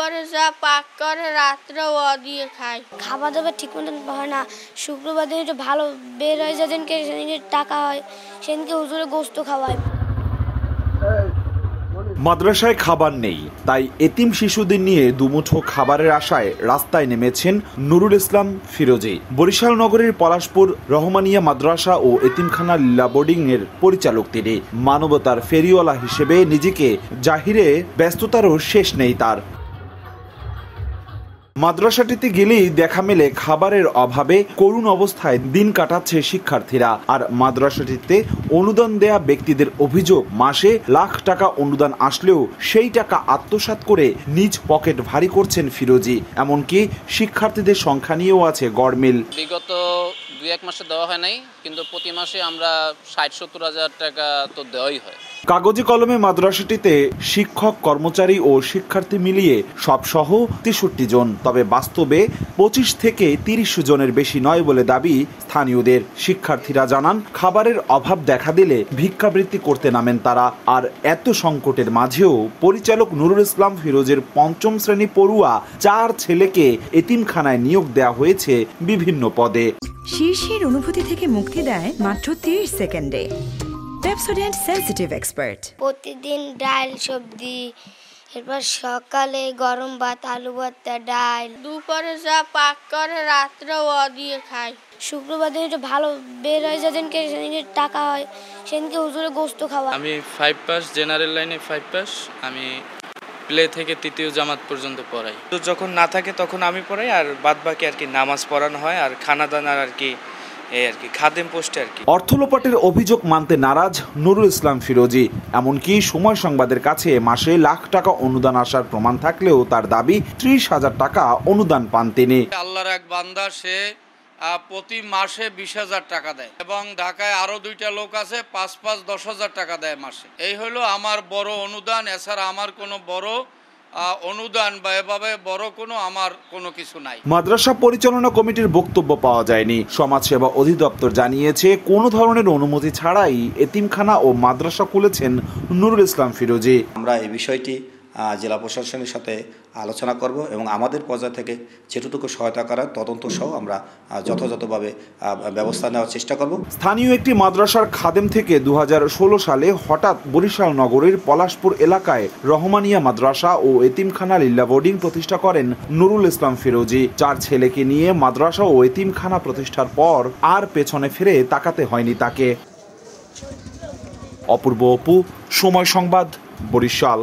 দুপুরে যা পাক করে রাত্রে ও দিয়ে খাই। খাবার দাবার ঠিক মতন হয় না। শুক্রবার দিন একটু ভালো বের হয়, যেদিনকে সেদিনকে টাকা হয় সেদিনকে হুজুরে গোস্ত খাওয়ায়। মাদ্রাসায় খাবার নেই, তাই এতিম শিশুদের নিয়ে দুমুঠো খাবারের আশায় রাস্তায় নেমেছেন নুরুল ইসলাম ফিরোজী। বরিশাল নগরীর পলাশপুর রহমানিয়া মাদ্রাসা ও এতিমখানা লীলা বোর্ডিং এর পরিচালক তিনি। মানবতার ফেরিওয়ালা হিসেবে নিজেকে জাহিরে ব্যস্ততারও শেষ নেই তার। মাদ্রাসাটিতে গেলেই দেখা মেলে খাবারের অভাবে করুণ অবস্থায় দিন কাটাচ্ছে শিক্ষার্থীরা। আর মাদ্রাসাটিতে অনুদান দেয়া ব্যক্তিদের অভিযোগ, মাসে লাখ টাকা অনুদান আসলেও সেই টাকা আত্মসাৎ করে নিজ পকেট ভারী করছেন ফিরোজী। এমনকি শিক্ষার্থীদের সংখ্যা নিয়েও আছে গড়মিল। বিগত 2-1 মাসে দেওয়া হয় নাই, কিন্তু প্রতি মাসে আমরা 60-70 হাজার টাকা তো দেওয়াই হয়। কাগজে কলমে মাদ্রাসাটিতে শিক্ষক, কর্মচারী ও শিক্ষার্থী মিলিয়ে সবসহ 63 জন, তবে বাস্তবে 25 থেকে 30 জনের বেশি নয় বলে দাবি স্থানীয়দের। শিক্ষার্থীরা জানান, খাবারের অভাব দেখা দিলে ভিক্ষাবৃত্তি করতে নামেন তারা। আর এত সংকটের মাঝেও পরিচালক নুরুল ইসলাম ফিরোজের 5ম শ্রেণী পড়ুয়া 4 ছেলেকে এতিমখানায় নিয়োগ দেওয়া হয়েছে বিভিন্ন পদে। শীর্ষের অনুভূতি থেকে মুক্তি দেয় মাত্র 30 সেকেন্ডে পেপসোডেন্ট সেনসিটিভ এক্সপার্ট। প্রতিদিন ডাল সবজি, এরপর সকালে গরম ভাত, আলু ভর্তা, ডাল। দুপুরে যা পাক করে রাত্রে ও দিয়ে খাই। শুক্রবার দিন একটু ভালো বের হয়, যেদিনকে সেদিনকে টাকা হয় সেদিনকে হুজুরে গোস্ত খাওয়ায়। আমি 5 পাস, জেনারেল লাইনে 5 পাস। আমি প্লে থেকে 3য় জামাত পর্যন্ত পড়াই। তো যখন না থাকে তখন আমি পড়াই, আর বাদ বাকি আর কি নামাজ পড়ানো হয়, আর খানা দানার আর কি খাদেম পোস্টে আর কি। অর্থ লোপাটের অভিযোগ মানতে নারাজ নুরুল ইসলাম ফিরোজী। এমনকি সময় সংবাদের কাছে মাসে লাখ টাকা অনুদান আসার প্রমাণ থাকলেও তার দাবি 30,000 টাকা অনুদান পান তিনি। আল্লাহর এক বান্দা, সে প্রতি মাসে 20,000 টাকা দেয়, এবং ঢাকায় আরো 2টা লোক আছে 5-10,000 টাকা দেয় মাসে। এই হলো আমার বড় অনুদান। এছাড়া আমার কোনো বড় অনুদান বা এভাবে বড় আমার কোনো কিছু নাই। মাদ্রাসা পরিচালনা কমিটির বক্তব্য পাওয়া যায়নি। সমাজসেবা অধিদপ্তর জানিয়েছে, কোনো ধরনের অনুমতি ছাড়াই এতিমখানা ও মাদ্রাসা খুলেছেন নুরুল ইসলাম ফিরোজী। আমরা এই বিষয়টি জেলা প্রশাসনের সাথে আলোচনা করব এবং আমাদের পর্যায় থেকে যেটুকু সহায়তা করার তদন্ত সহ আমরা যথাযথভাবে ব্যবস্থা নেওয়ার চেষ্টা করব। স্থানীয় একটি মাদ্রাসার খাদেম থেকে 2016 সালে হঠাৎ বরিশাল নগরীর পলাশপুর এলাকায় রহমানিয়া মাদ্রাসা ও এতিমখানা লীলা বোর্ডিং প্রতিষ্ঠা করেন নুরুল ইসলাম ফিরোজী। 4 ছেলেকে নিয়ে মাদ্রাসা ও এতিমখানা প্রতিষ্ঠার পর আর পেছনে ফিরে তাকাতে হয়নি তাকে। অপূর্ব অপু, সময় সংবাদ, বরিশাল।